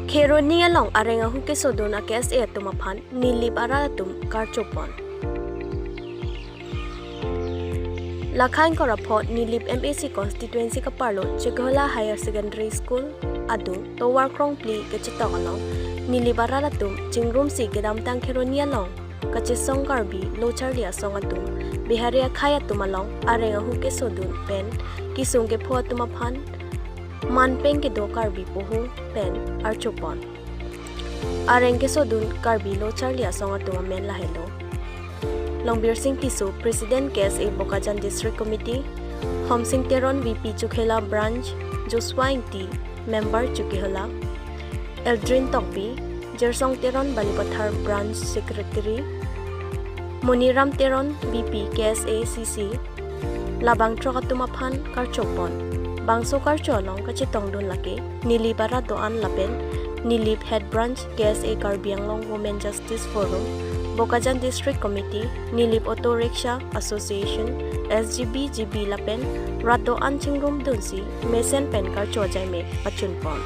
Kheroni along areng ahu keso dona KSA atum aphan nilip atum karcho pon. Lakhain korapot nilip MAC constituency kaparlo Chekhola Higher Secondary School adu towar krong pli kachitong along nilip atum chingrum si gedam tang Kheroni along kachisong karbi locharlia song atum Bihari khaya tumalong areng ahu keso dun pen kisung ke pho atum aphan manpeng ke do karbi pohu pen archopon areng keso dun karbi locharlia song atum men lahelo Longbir Singh Tisu, President KSA Bokajan District Committee, Hom Singh Teron VP Chukhela Branch, Joshua Ingti, Member Chukhela, Eldrin Tokpi, Jersong Teron Balipathar Branch Secretary, Moniram Teron VP KSA CC, Labang Trokatumaphan Karchopon, Bangso Karcho along Kachitong Dun Lake, Nilibara Doan Lapen, Nilip Head Branch KSA Karbianglong Women Justice Forum, Bokajan District Committee, Nilip Auto Rickshaw Association, SGB GB Lapen, Rato Anchingrum Dunsi, Mesen Pen Karcho Jaime, Pachunpon.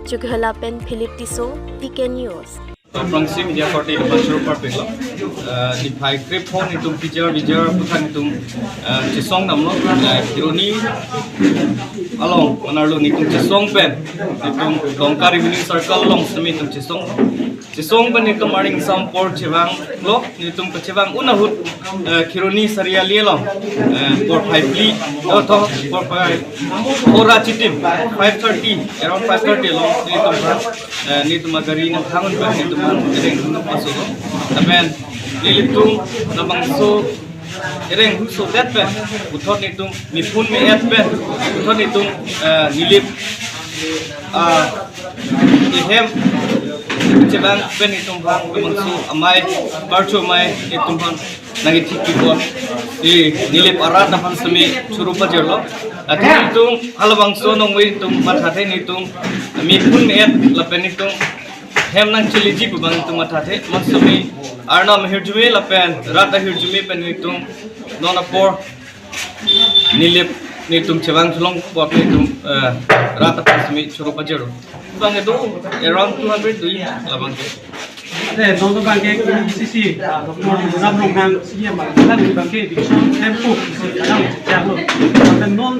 Chukhela Pen Philip Tiso, TK News. Prangsim dia korte di pasar parpelo di pai krip phone itu bijar putan itu cisong namlo Kheroni along manarlo itu cisong pen itu dongkar revenue circle long semi itu cisong pen itu maring sampor cewang lo itu kecewang unahut Kheroni saria lielong por pai pli atau por pai ora citim 5:30 around 5:30 long itu magari ng hangon pen itu arideng masuk, tapi nilitung nabang so arideng so that pen, uthon nitung nipun me at pen, uthon nitung nilip ihem cebang pen nitung bang nabang so amai karcho amai nitung bang nangitik kipon, nilip arat nabang semi surupa jerlo, atau nitung halabang so nongway nitung mathate nitung nipun me at lapen nitung hem nang chili ji bang itu mathate maksumi arnam hirjumi lapen rata hirjumi pen itu nona por nilip nitum cewang sulong por nitum rata pasmi churu pajero bang itu around 200 dui labang nonton bangke sisi nam longang siya malan bangke di tempo kadang jalo dan non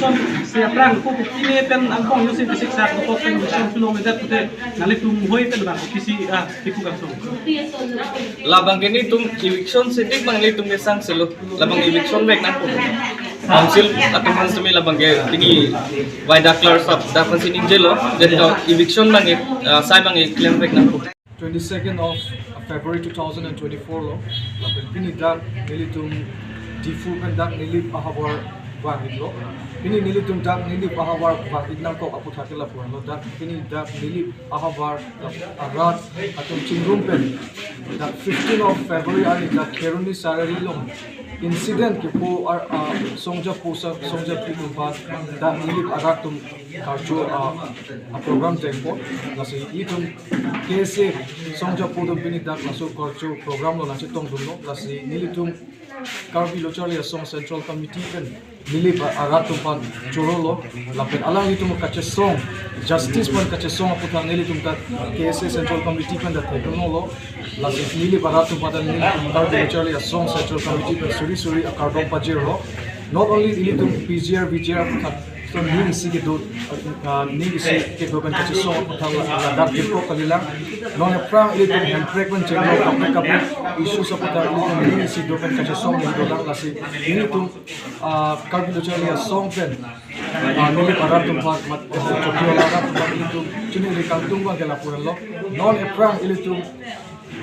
son siya prang ko kini pen angkong yusin fisik sa ko pen son kilometer pute nalitum hoy pen bang kisi tiku kapso labang ini tum eviction sedik bang litum kesang selo labang eviction back nan council atau mansumi labang ke tinggi wide declare sub dapat sini jelo jadi eviction bang sai bang claim back nan 22nd of February 2024 lo lapin pinidak nilitum difu pendak nilip ahawar wahid lo ini nilitum dak nilip ahawar wahid nang ko aputhate la puan lo dak ini dak nilip ahawar arat atau chingrum pen dak 15 of February ani dak Kheroni sarari lo incident ke po songja pitu ba dak nilip aratum karcho program tempo nasi itum kese songja podom pinidak naso karcho program lo nasi tong duno nasi nilitum karbi locharlia song central committee pen nilip aratum pan chorolo lapen alang itum kache song justice pan kache song aputang nilitum tat kese central committee pen dat teknololo nasi nilip aratum pan nilitum karbi locharlia song central committee pen suri akardong pajero not only nilitum PGR VGR so ni isi ke do ni isi ke do kan kache song aputang ladap depo kalilang non prang nilitum handbrake pen chenglo kapre isu saputang nilitum ni isi do kan kache song ni do lang lasi nilitum karbi locharlia song pen nilip aratum pan mat chokyo laga pan nilitum chini rikantung ba kala puralo non prang nilitum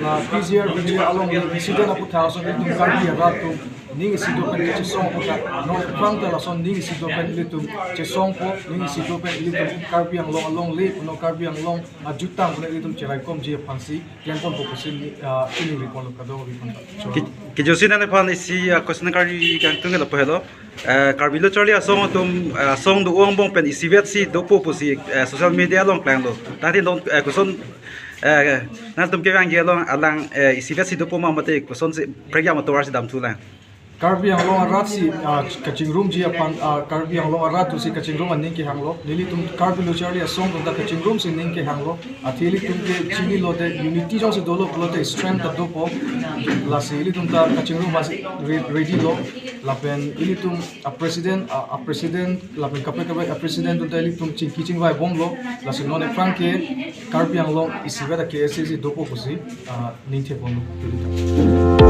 la PGR along incident aputang so nilitum karbi aratum ning sido pen che song po ka no prang ta la son ning sido pen litum che song po ning sido pen litum karbiang long le no karbiang long ajutang le litum che kom je phansi yan pon po sin ini report ka do ri pon ke josin ane phan isi question kari kan tung la pahelo karbilo charlie song tum song do ong bong pen isi vet si do po si social media long plan lo tati don question nan tum ke wang ge long alang isi vet si do po ma mate question se pregya ma towar si dam tu la Karbi ang long arat si kaching room ji apan karbi ang long arat tu si kaching room aning ke hanglo nili tum karbi lo charli asong tum ta kaching room si ning ke hanglo athili tum ke chini lo de unity jo se dolo lo de strength ta do po la si ili tum ta kaching room was ready lo la pen ili tum a president la pen kape kape a president tum ta ili tum ching kiching vai bom lo la si non e franke karbi ang long isiva da ke sse do po kusi ning the pon lo